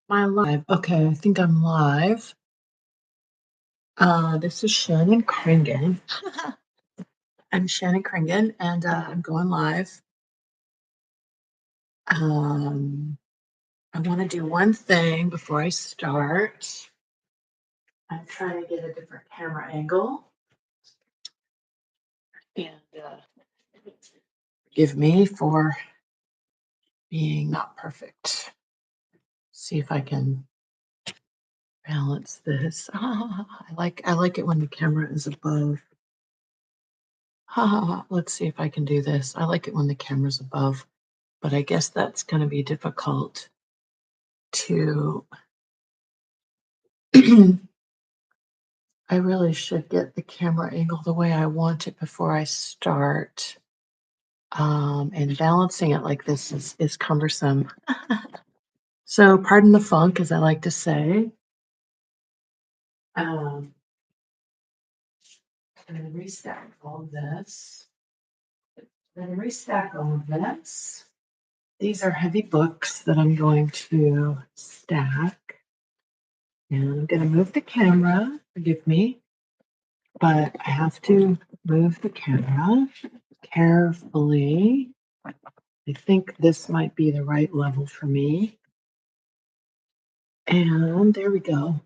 My live. Okay, I think I'm live. This is Shannon Kringen. I'm Shannon Kringen, and I'm going live. I want to do one thing before I start. I'm trying to get a different camera angle, and forgive me for being not perfect. See if I can balance this. I like it when the camera is above. Let's see if I can do this. I like it when the camera's above, but I guess that's going to be difficult to. I really should get the camera angle the way I want it before I start. And balancing it like this is cumbersome. So pardon the funk, as I like to say. I'm going to restack all of this. I'm going to restack all of this. These are heavy books that I'm going to stack. And I'm going to move the camera, forgive me, but I have to move the camera carefully. I think this might be the right level for me. And there we go.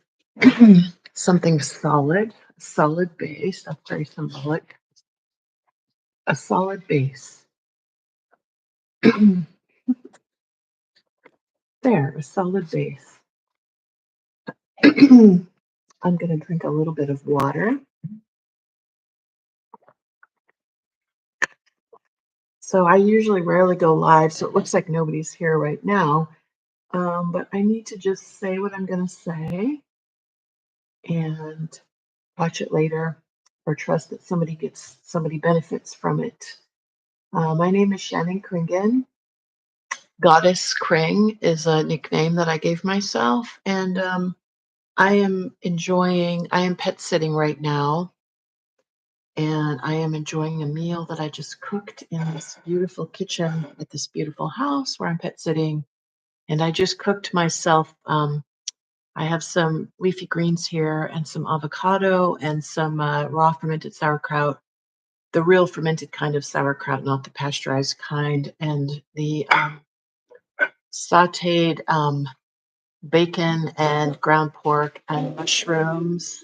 Something solid base. That's very symbolic. A solid base. There, a solid base. I'm going to drink a little bit of water. So I usually rarely go live, so it looks like nobody's here right now. But I need to just say what I'm going to say and watch it later or trust that somebody benefits from it. My name is Shannon Kringen. Goddess KRING is a nickname that I gave myself, and I am pet sitting right now, and I am enjoying a meal that I just cooked in this beautiful kitchen at this beautiful house where I'm pet sitting. And I just cooked myself. I have some leafy greens here and some avocado and some raw fermented sauerkraut, the real fermented kind of sauerkraut, not the pasteurized kind, and the sauteed bacon and ground pork and mushrooms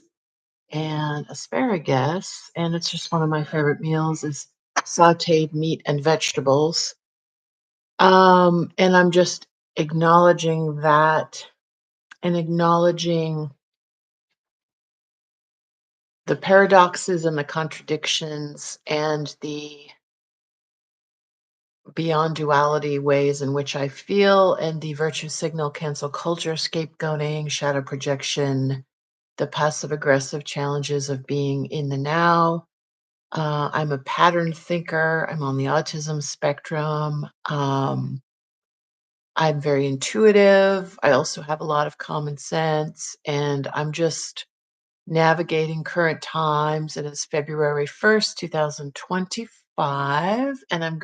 and asparagus. And it's just one of my favorite meals is sauteed meat and vegetables. And I'm just acknowledging that and acknowledging the paradoxes and the contradictions and the beyond duality ways in which I feel, and the virtue signal, cancel culture, scapegoating, shadow projection, the passive aggressive challenges of being in the now. I'm a pattern thinker. I'm on the autism spectrum. I'm very intuitive. I also have a lot of common sense, and I'm just navigating current times. It is February 1st, 2025, and I'm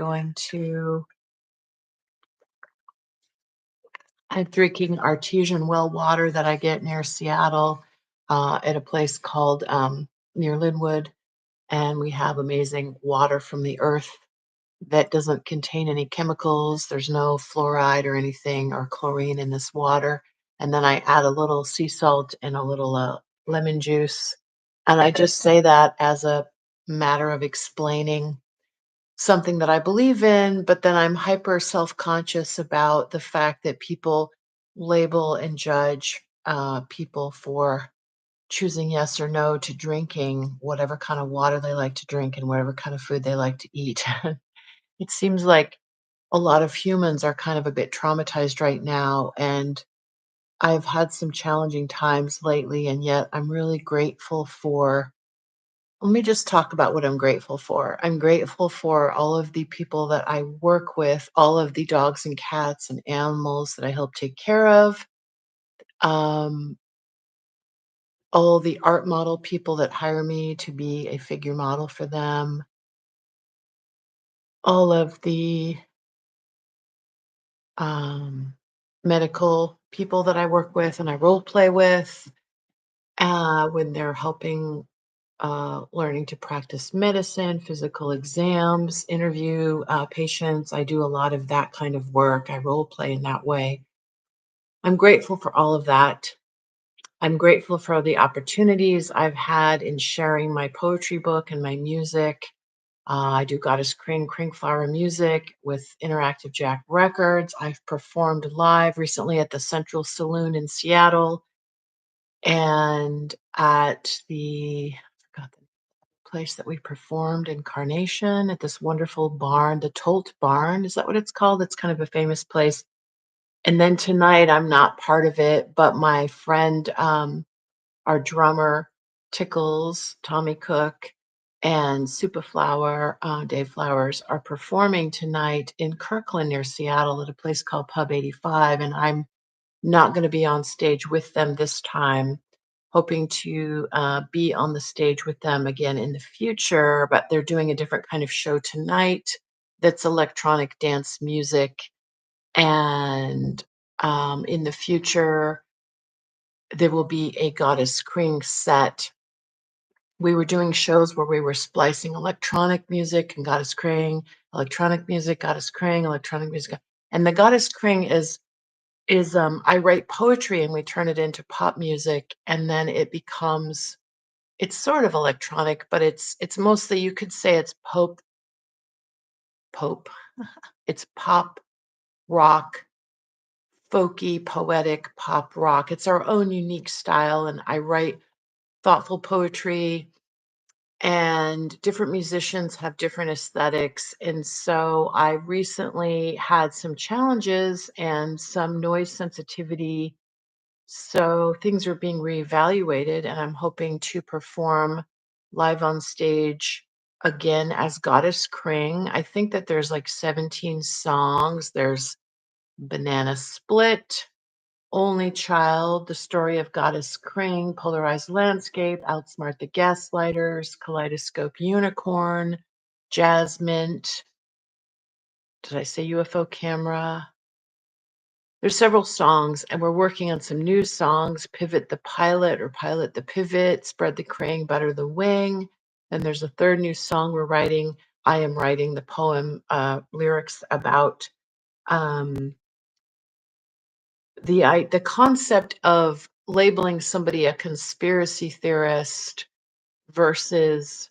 drinking artesian well water that I get near Seattle at a place called near Linwood. And we have amazing water from the earth that doesn't contain any chemicals. There's no fluoride or anything or chlorine in this water. And then I add a little sea salt and a little lemon juice. And I just say that as a matter of explaining something that I believe in, but then I'm hyper self-conscious about the fact that people label and judge people for choosing yes or no to drinking whatever kind of water they like to drink and whatever kind of food they like to eat. It seems like a lot of humans are kind of a bit traumatized right now, and I've had some challenging times lately, and yet I'm really grateful for. Let me just talk about what I'm grateful for. I'm grateful for all of the people that I work with, all of the dogs and cats and animals that I help take care of, um, all the art model people that hire me to be a figure model for them, all of the um, medical people that I work with and I role play with when they're helping learning to practice medicine, physical exams, interview patients. I do a lot of that kind of work. I role play in that way. I'm grateful for all of that. I'm grateful for the opportunities I've had in sharing my poetry book and my music. I do Goddess Kring Flower music with Interactive Jack Records. I've performed live recently at the Central Saloon in Seattle and at I forgot the place that we performed in Carnation at this wonderful barn, the Tolt Barn. Is that what it's called? It's kind of a famous place. And then tonight, I'm not part of it, but my friend, our drummer, Tickles, Tommy Cook, and Supaflower, Dave Flowers, are performing tonight in Kirkland near Seattle at a place called Pub 85. And I'm not going to be on stage with them this time, hoping to be on the stage with them again in the future. But they're doing a different kind of show tonight that's electronic dance music. And in the future, there will be a Goddess KRING set. We were doing shows where we were splicing electronic music and Goddess KRING, electronic music, Goddess KRING, electronic music. And the Goddess KRING is I write poetry and we turn it into pop music and then it becomes it's sort of electronic, but it's mostly you could say it's pope. It's pop rock, folky, poetic pop rock. It's our own unique style and I write thoughtful poetry and different musicians have different aesthetics. And so I recently had some challenges and some noise sensitivity. So things are being reevaluated, and I'm hoping to perform live on stage again as Goddess Kring. I think that there's like 17 songs. There's Banana Split, Only Child, The Story of Goddess Kring, Polarized Landscape, Outsmart the Gaslighters, Kaleidoscope Unicorn, Jazz Mint. Did I say UFO Camera? There's several songs, and we're working on some new songs, Pivot the Pilot or Pilot the Pivot, Spread the Crane, Butter the Wing. And there's a third new song we're writing. I am writing the poem lyrics about um, the concept of labeling somebody a conspiracy theorist versus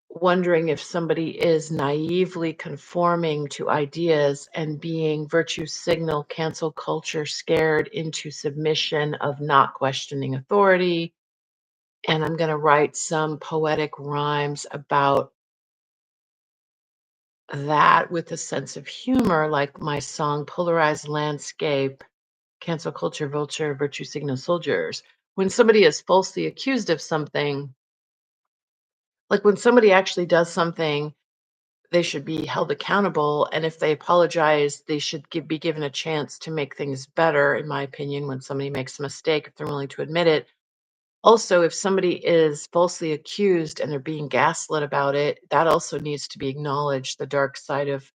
wondering if somebody is naively conforming to ideas and being virtue signal cancel culture scared into submission of not questioning authority. And I'm going to write some poetic rhymes about that with a sense of humor, like my song Polarized Landscape, Cancel Culture Vulture, Virtue Signal Soldiers. When somebody is falsely accused of something, like when somebody actually does something, they should be held accountable. And if they apologize, they should be given a chance to make things better, in my opinion, when somebody makes a mistake, if they're willing to admit it. Also, if somebody is falsely accused and they're being gaslit about it, that also needs to be acknowledged, the dark side of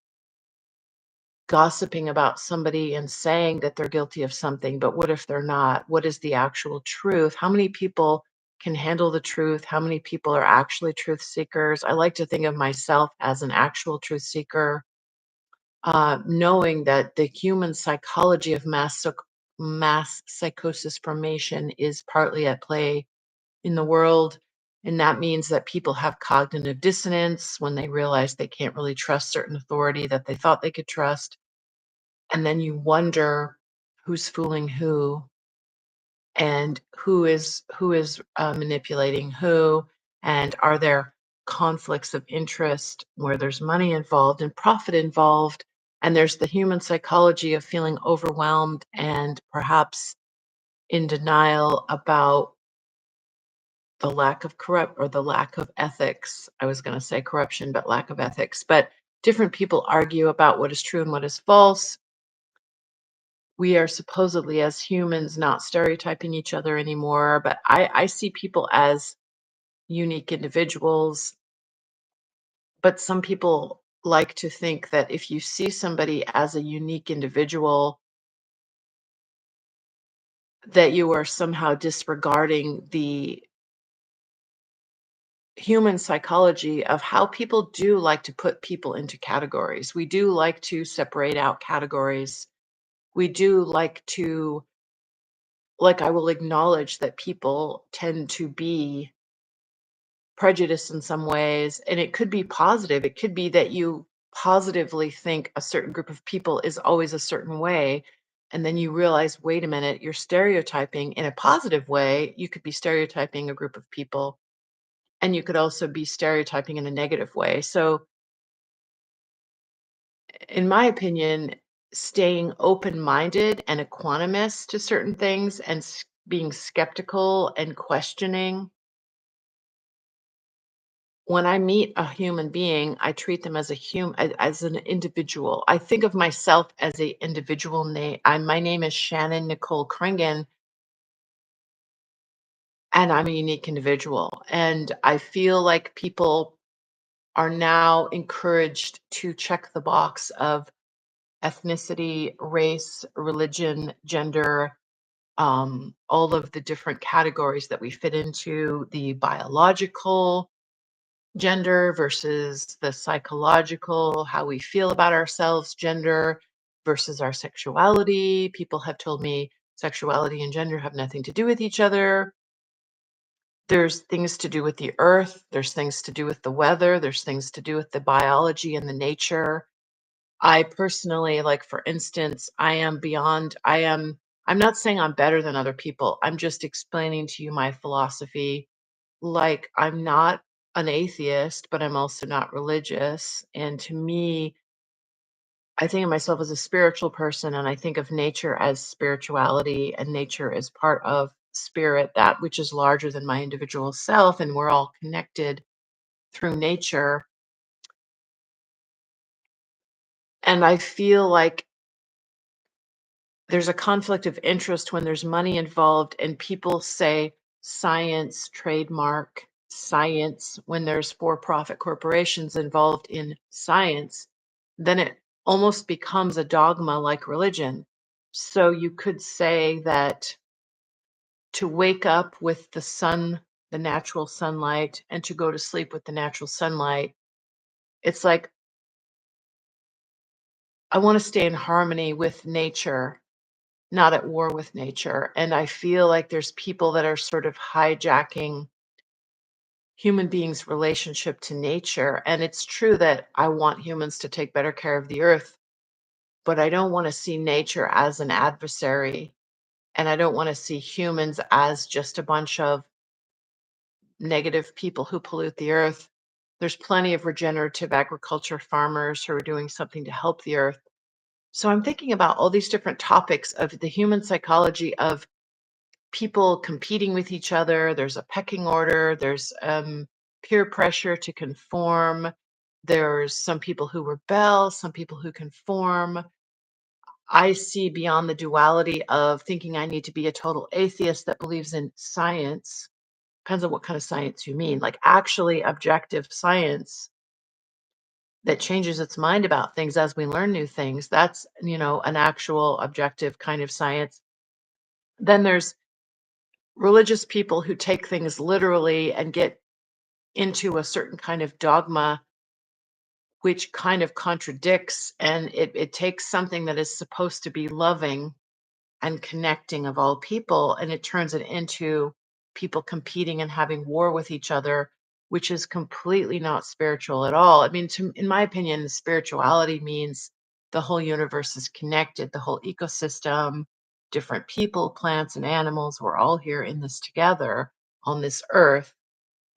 gossiping about somebody and saying that they're guilty of something, but what if they're not? What is the actual truth? How many people can handle the truth? How many people are actually truth seekers? I like to think of myself as an actual truth seeker, knowing that the human psychology of mass psychosis formation is partly at play in the world. And that means that people have cognitive dissonance when they realize they can't really trust certain authority that they thought they could trust. And then you wonder who's fooling who and who is manipulating who, and are there conflicts of interest where there's money involved and profit involved, and there's the human psychology of feeling overwhelmed and perhaps in denial about the lack of the lack of ethics. I was going to say corruption, but lack of ethics. But different people argue about what is true and what is false. We are supposedly as humans not stereotyping each other anymore, but I see people as unique individuals. But some people like to think that if you see somebody as a unique individual, that you are somehow disregarding the human psychology of how people do like to put people into categories. We do like to separate out categories. We do like, I will acknowledge that people tend to be prejudiced in some ways, and it could be positive. It could be that you positively think a certain group of people is always a certain way. And then you realize, wait a minute, you're stereotyping in a positive way. You could be stereotyping a group of people, and you could also be stereotyping in a negative way. So, in my opinion, staying open minded and equanimous to certain things and being skeptical and questioning. When I meet a human being, I treat them as a human, as an individual. I think of myself as a individual name. My name is Shannon Kringen, and I'm a unique individual. And I feel like people are now encouraged to check the box of ethnicity, race, religion, gender, all of the different categories that we fit into, the biological gender versus the psychological, how we feel about ourselves, gender versus our sexuality. People have told me sexuality and gender have nothing to do with each other. There's things to do with the earth, there's things to do with the weather, there's things to do with the biology and the nature. I personally, like, for instance, I'm not saying I'm better than other people. I'm just explaining to you my philosophy. Like, I'm not an atheist, but I'm also not religious. And to me, I think of myself as a spiritual person, and I think of nature as spirituality, and nature as part of spirit, that which is larger than my individual self. And we're all connected through nature. And I feel like there's a conflict of interest when there's money involved and people say science, trademark, science, when there's for-profit corporations involved in science, then it almost becomes a dogma like religion. So you could say that to wake up with the sun, the natural sunlight, and to go to sleep with the natural sunlight, it's like I want to stay in harmony with nature, not at war with nature. And I feel like there's people that are sort of hijacking human beings' relationship to nature. And it's true that I want humans to take better care of the earth, but I don't want to see nature as an adversary. And I don't want to see humans as just a bunch of negative people who pollute the earth. There's plenty of regenerative agriculture farmers who are doing something to help the earth. So I'm thinking about all these different topics of the human psychology of people competing with each other. There's a pecking order. There's peer pressure to conform. There's some people who rebel, some people who conform. I see beyond the duality of thinking I need to be a total atheist that believes in science. Depends on what kind of science you mean, like actually objective science that changes its mind about things as we learn new things. That's, an actual objective kind of science. Then there's religious people who take things literally and get into a certain kind of dogma, which kind of contradicts, and it takes something that is supposed to be loving and connecting of all people, and it turns it into people competing and having war with each other, which is completely not spiritual at all. I mean, in my opinion, spirituality means the whole universe is connected, the whole ecosystem, different people, plants, and animals. We're all here in this together on this earth.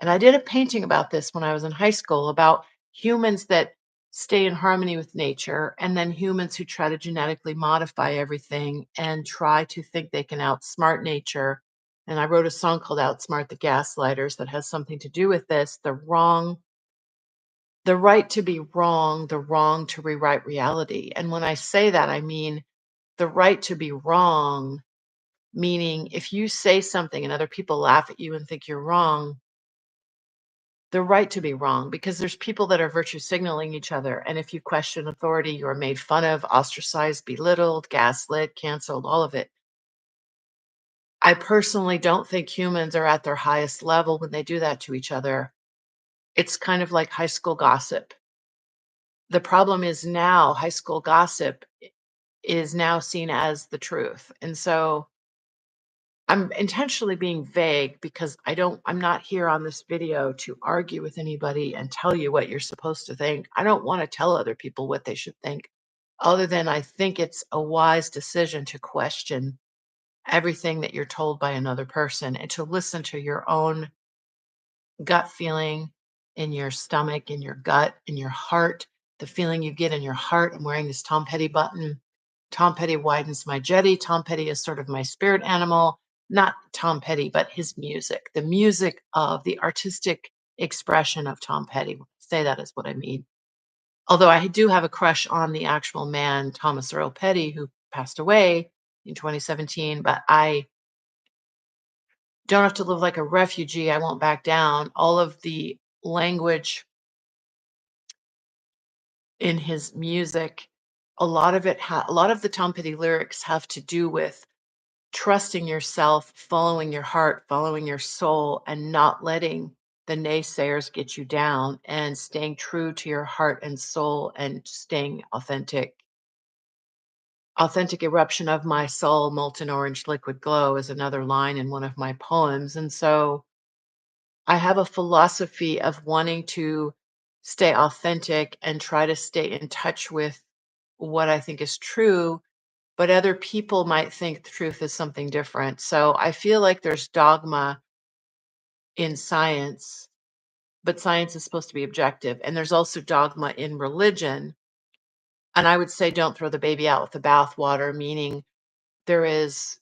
And I did a painting about this when I was in high school about humans that stay in harmony with nature and then humans who try to genetically modify everything and try to think they can outsmart nature. And I wrote a song called Outsmart the Gaslighters that has something to do with this, the right to be wrong, the wrong to rewrite reality. And when I say that, I mean the right to be wrong, meaning if you say something and other people laugh at you and think you're wrong, the right to be wrong, because there's people that are virtue signaling each other. And if you question authority, you're made fun of, ostracized, belittled, gaslit, canceled, all of it. I personally don't think humans are at their highest level when they do that to each other. It's kind of like high school gossip. The problem is now high school gossip is now seen as the truth. And so I'm intentionally being vague because I'm not here on this video to argue with anybody and tell you what you're supposed to think. I don't want to tell other people what they should think, other than I think it's a wise decision to question everything that you're told by another person and to listen to your own gut feeling in your stomach, in your gut, in your heart, the feeling you get in your heart. I'm wearing this Tom Petty button. Tom Petty widens my jetty. Tom Petty is sort of my spirit animal, not Tom Petty, but his music, the music of the artistic expression of Tom Petty. When I say that is what I mean. Although I do have a crush on the actual man, Thomas Earl Petty, who passed away in 2017, but I don't have to live like a refugee. I won't back down. All of the language in his music, a lot of the Tom Petty lyrics have to do with trusting yourself, following your heart, following your soul, and not letting the naysayers get you down and staying true to your heart and soul and staying authentic. Authentic eruption of my soul, molten orange liquid glow is another line in one of my poems. And so I have a philosophy of wanting to stay authentic and try to stay in touch with what I think is true, but other people might think the truth is something different. So I feel like there's dogma in science, but science is supposed to be objective. And there's also dogma in religion. And I would say don't throw the baby out with the bathwater, meaning there is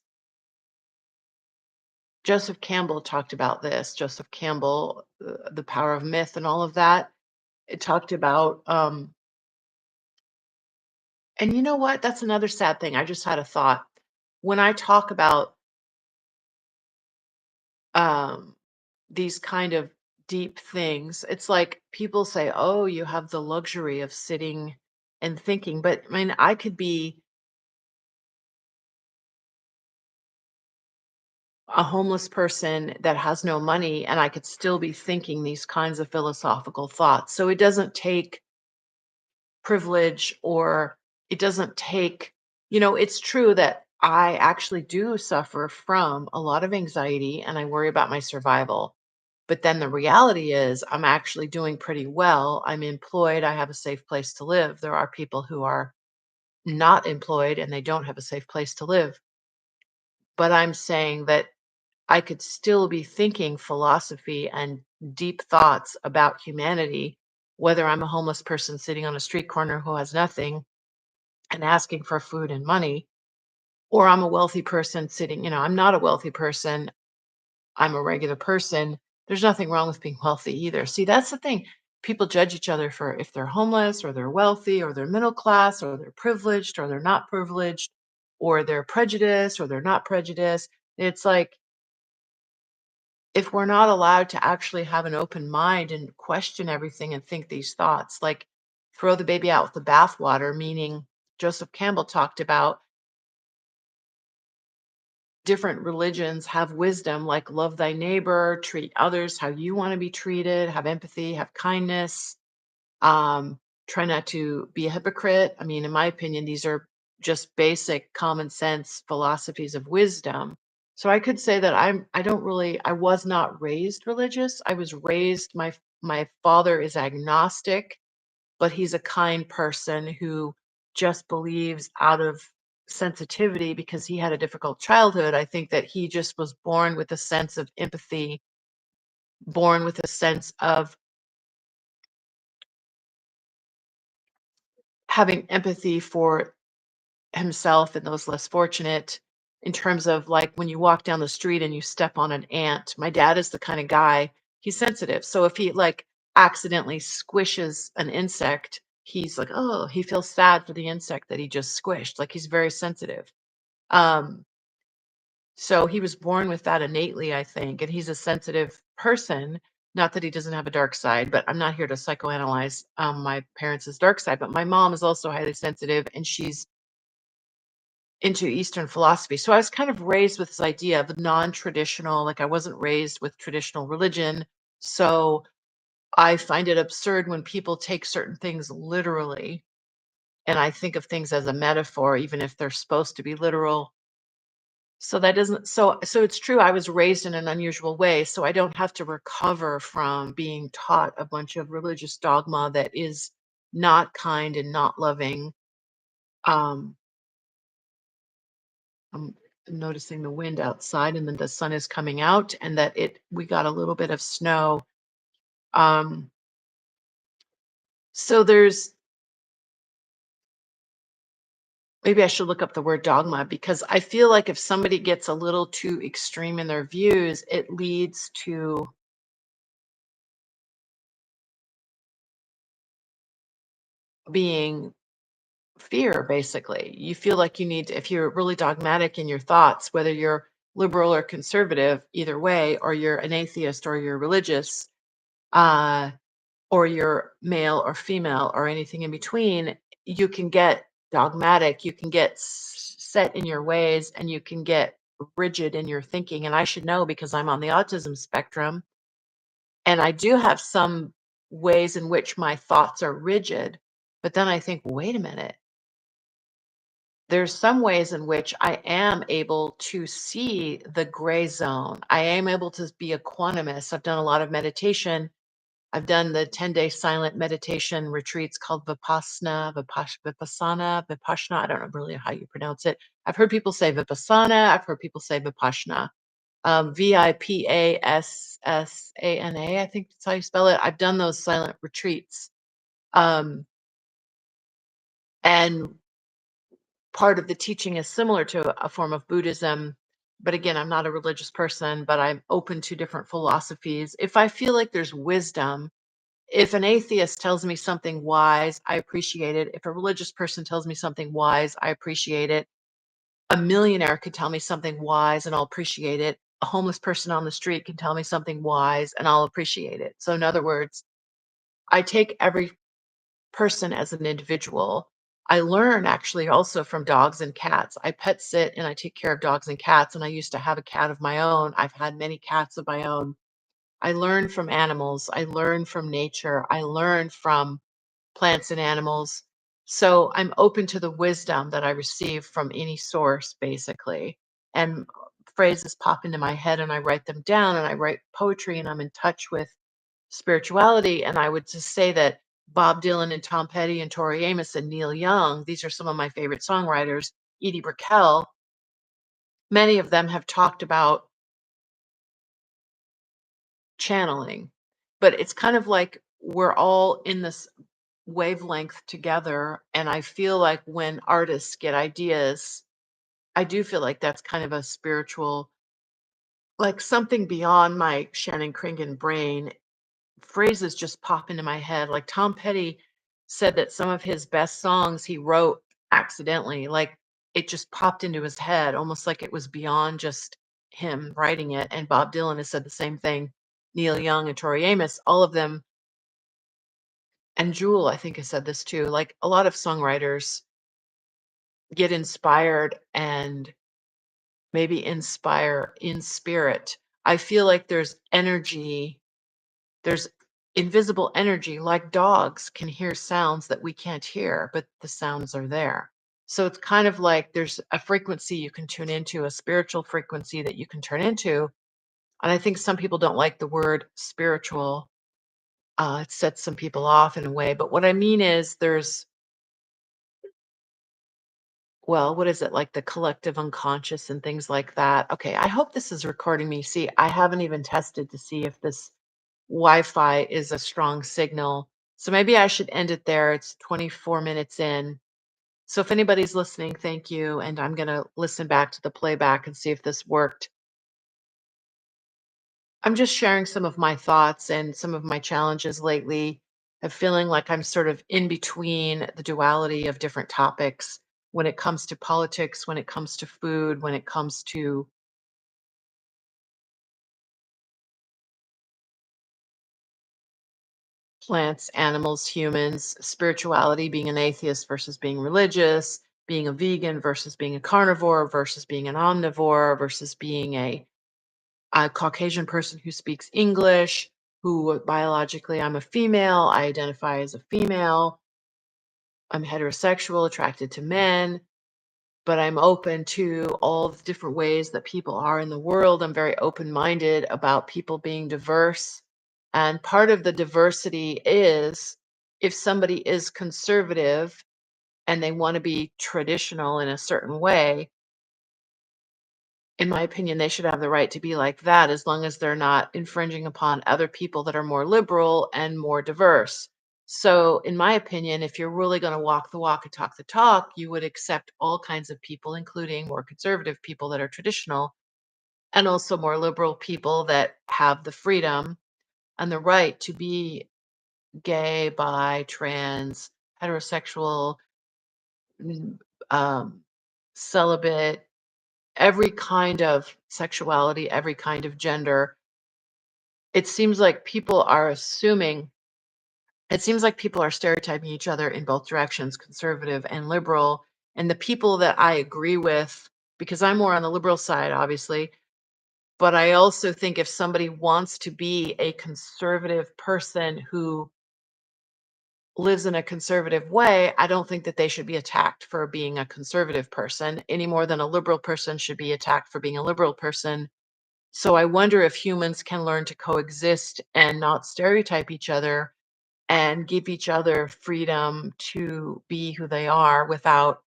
Joseph Campbell talked about this. Joseph Campbell, The Power of Myth and all of that. It talked about and you know what? That's another sad thing. I just had a thought. When I talk about um, these kind of deep things, it's like people say, oh, you have the luxury of sitting and thinking. But I mean, I could be a homeless person that has no money and I could still be thinking these kinds of philosophical thoughts. So it doesn't take privilege or it doesn't take it's true that I actually do suffer from a lot of anxiety and I worry about my survival. But then the reality is I'm actually doing pretty well. I'm employed, I have a safe place to live. There are people who are not employed and they don't have a safe place to live. But I'm saying that I could still be thinking philosophy and deep thoughts about humanity, whether I'm a homeless person sitting on a street corner who has nothing and asking for food and money, or I'm a wealthy person sitting, I'm not a wealthy person, I'm a regular person. There's nothing wrong with being wealthy either. See, that's the thing. People judge each other for if they're homeless or they're wealthy or they're middle class or they're privileged or they're not privileged or they're prejudiced or they're not prejudiced. It's like if we're not allowed to actually have an open mind and question everything and think these thoughts, like throw the baby out with the bathwater, meaning Joseph Campbell talked about different religions have wisdom like love thy neighbor, treat others how you want to be treated, have empathy, have kindness, try not to be a hypocrite. I mean, in my opinion, these are just basic common sense philosophies of wisdom. So I could say that I was not raised religious. I was raised my father is agnostic, but he's a kind person who just believes out of sensitivity because he had a difficult childhood. I think that he just was born with a sense of empathy, born with a sense of having empathy for himself and those less fortunate in terms of like when you walk down the street and you step on an ant. My dad is the kind of guy, he's sensitive. So if he like accidentally squishes an insect, he's like, oh, he feels sad for the insect that he just squished. Like he's very sensitive. Um, so he was born with that innately, I think, and he's a sensitive person. Not that he doesn't have a dark side, but I'm not here to psychoanalyze my parents' dark side. But my mom is also highly sensitive, and she's into Eastern philosophy. So I was kind of raised with this idea of non-traditional, like I wasn't raised with traditional religion. So I find it absurd when people take certain things literally. And I think of things as a metaphor, even if they're supposed to be literal. So that doesn't so it's true I was raised in an unusual way, so I don't have to recover from being taught a bunch of religious dogma that is not kind and not loving. Um, I'm noticing the wind outside and then the sun is coming out and that it we got a little bit of snow. Um, so there's maybe I should look up the word dogma because I feel like if somebody gets a little too extreme in their views, it leads to being fear, basically. You feel like you need to, if you're really dogmatic in your thoughts, whether you're liberal or conservative, either way, or you're an atheist or you're religious, uh, or you're male or female or anything in between, you can get dogmatic, you can get set in your ways, and you can get rigid in your thinking. And I should know because I'm on the autism spectrum, and I do have some ways in which my thoughts are rigid. But then I think, wait a minute, there's some ways in which I am able to see the gray zone. I am able to be a quantumist. I've done a lot of meditation. I've done the 10-day silent meditation retreats called Vipassana. I don't know really how you pronounce it. I've heard people say Vipassana. I've heard people say Vipassana. Vipassana, I think that's how you spell it. I've done those silent retreats. Um, and part of the teaching is similar to a form of Buddhism. But again, I'm not a religious person, but I'm open to different philosophies. If I feel like there's wisdom, if an atheist tells me something wise, I appreciate it. If a religious person tells me something wise, I appreciate it. A millionaire could tell me something wise and I'll appreciate it. A homeless person on the street can tell me something wise and I'll appreciate it. So, in other words, I take every person as an individual. I learn actually also from dogs and cats. I pet sit and I take care of dogs and cats, and I used to have a cat of my own. I've had many cats of my own. I learn from animals. I learn from nature. I learn from plants and animals. So I'm open to the wisdom that I receive from any source, basically. And phrases pop into my head and I write them down and I write poetry and I'm in touch with spirituality. And I would just say that Bob Dylan and Tom Petty and Tori Amos and Neil Young, these are some of my favorite songwriters. Edie Brickell, many of them have talked about channeling, but it's kind of like we're all in this wavelength together. And I feel like when artists get ideas, I do feel like that's kind of a spiritual, like something beyond my Shannon Kringen brain. Phrases just pop into my head. Like Tom Petty said that some of his best songs he wrote accidentally, like it just popped into his head, almost like it was beyond just him writing it. And Bob Dylan has said the same thing. Neil Young and Tori Amos, all of them, and Jewel, I think, has said this too. Like a lot of songwriters get inspired and maybe inspire in spirit. I feel like there's energy, there's invisible energy, like dogs can hear sounds that we can't hear, but the sounds are there. So it's kind of like there's a frequency you can tune into, a spiritual frequency that you can turn into. And I think some people don't like the word spiritual. It sets some people off in a way. But what I mean is there's, well, what is it, like the collective unconscious and things like that? Okay, I hope this is recording me. See, I haven't even tested to see if this Wi-Fi is a strong signal. So maybe I should end it there. It's 24 minutes in. So if anybody's listening, thank you. And I'm going to listen back to the playback and see if this worked. I'm just sharing some of my thoughts and some of my challenges lately of feeling like I'm sort of in between the duality of different topics when it comes to politics, when it comes to food, when it comes to plants, animals, humans, spirituality, being an atheist versus being religious, being a vegan versus being a carnivore versus being an omnivore versus being a Caucasian person who speaks English, who biologically I'm a female, I identify as a female, I'm heterosexual, attracted to men, but I'm open to all the different ways that people are in the world. I'm very open minded about people being diverse. And part of the diversity is if somebody is conservative and they want to be traditional in a certain way, in my opinion, they should have the right to be like that as long as they're not infringing upon other people that are more liberal and more diverse. So, in my opinion, if you're really going to walk the walk and talk the talk, you would accept all kinds of people, including more conservative people that are traditional, and also more liberal people that have the freedom and the right to be gay, bi, trans, heterosexual, mm, um, celibate, every kind of sexuality, every kind of gender. It seems like people are assuming, it seems like people are stereotyping each other in both directions, conservative and liberal. And the people that I agree with, because I'm more on the liberal side, obviously, but I also think if somebody wants to be a conservative person who lives in a conservative way, I don't think that they should be attacked for being a conservative person any more than a liberal person should be attacked for being a liberal person. So I wonder if humans can learn to coexist and not stereotype each other and give each other freedom to be who they are without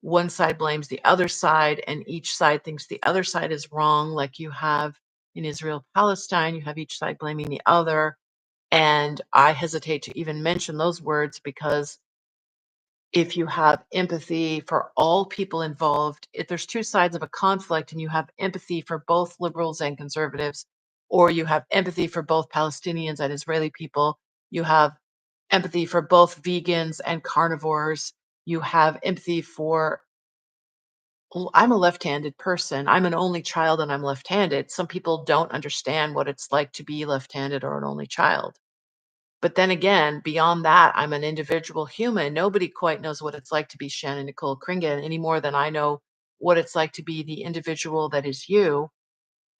one side blames the other side and each side thinks the other side is wrong, like you have in Israel Palestine, you have each side blaming the other. And I hesitate to even mention those words because if you have empathy for all people involved, if there's two sides of a conflict and you have empathy for both liberals and conservatives, or you have empathy for both Palestinians and Israeli people, you have empathy for both vegans and carnivores, you have empathy for, I'm a left-handed person. I'm an only child and I'm left-handed. Some people don't understand what it's like to be left-handed or an only child. But then again, beyond that, I'm an individual human. Nobody quite knows what it's like to be Shannon Kringen any more than I know what it's like to be the individual that is you.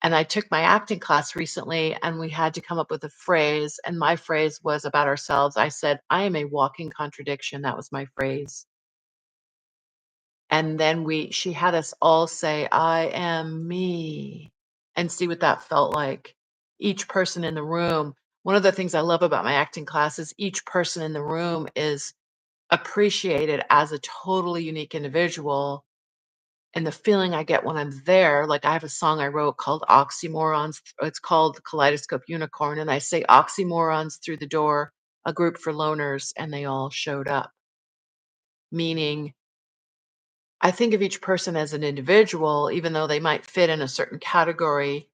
And I took my acting class recently and we had to come up with a phrase. And my phrase was about ourselves. I said, I am a walking contradiction. That was my phrase. And then she had us all say, I am me, and see what that felt like. Each person in the room. One of the things I love about my acting class is each person in the room is appreciated as a totally unique individual. And the feeling I get when I'm there, like I have a song I wrote called Oxymorons. It's called Kaleidoscope Unicorn. And I say oxymorons through the door, a group for loners, and they all showed up. Meaning I think of each person as an individual, even though they might fit in a certain category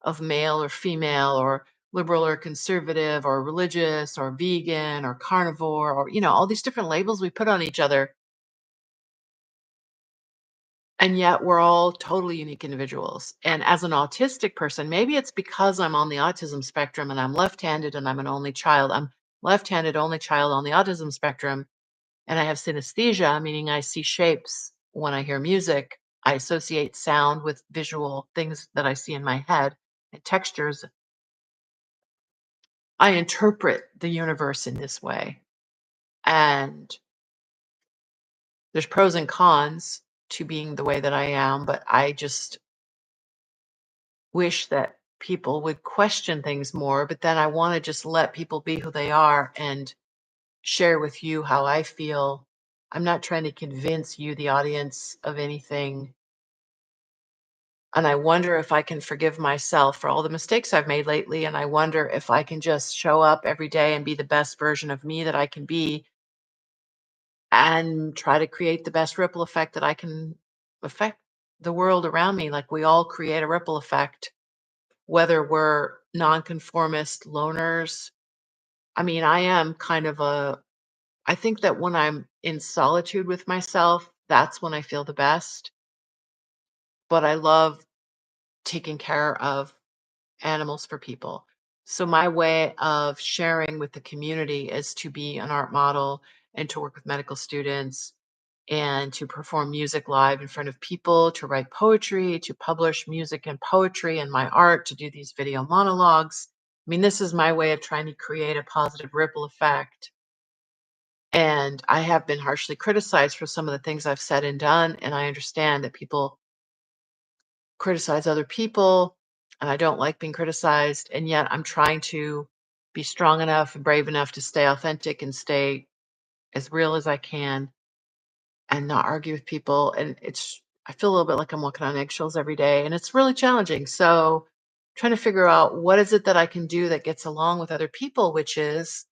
of male or female or liberal or conservative or religious or vegan or carnivore or, all these different labels we put on each other. And yet we're all totally unique individuals. And as an autistic person, maybe it's because I'm on the autism spectrum and I'm left handed and I'm an only child. I'm left handed, only child on the autism spectrum. And I have synesthesia, meaning I see shapes when I hear music. I associate sound with visual things that I see in my head and textures. I interpret the universe in this way. And there's pros and cons to being the way that I am, but I just wish that people would question things more. But then I want to just let people be who they are and share with you how I feel. I'm not trying to convince you, the audience, of anything. And I wonder if I can forgive myself for all the mistakes I've made lately. And I wonder if I can just show up every day and be the best version of me that I can be and try to create the best ripple effect that I can affect the world around me. Like we all create a ripple effect, whether we're nonconformist loners. I mean, I am kind of I think that when I'm in solitude with myself, that's when I feel the best. But I love taking care of animals for people. So my way of sharing with the community is to be an art model and to work with medical students and to perform music live in front of people, to write poetry, to publish music and poetry and my art, to do these video monologues. I mean, this is my way of trying to create a positive ripple effect. And I have been harshly criticized for some of the things I've said and done. And I understand that people criticize other people, and I don't like being criticized. And yet I'm trying to be strong enough and brave enough to stay authentic and stay as real as I can and not argue with people. And I feel a little bit like I'm walking on eggshells every day, and it's really challenging. So, trying to figure out what is it that I can do that gets along with other people, which is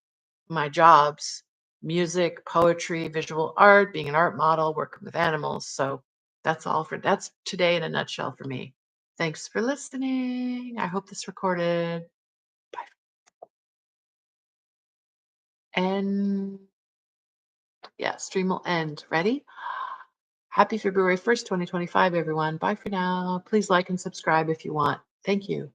my jobs: music, poetry, visual art, being an art model, working with animals. So, that's today in a nutshell for me. Thanks for listening. I hope this recorded. Bye. And yeah, stream will end. Ready? Happy February 1st, 2025, everyone. Bye for now. Please like and subscribe if you want. Thank you.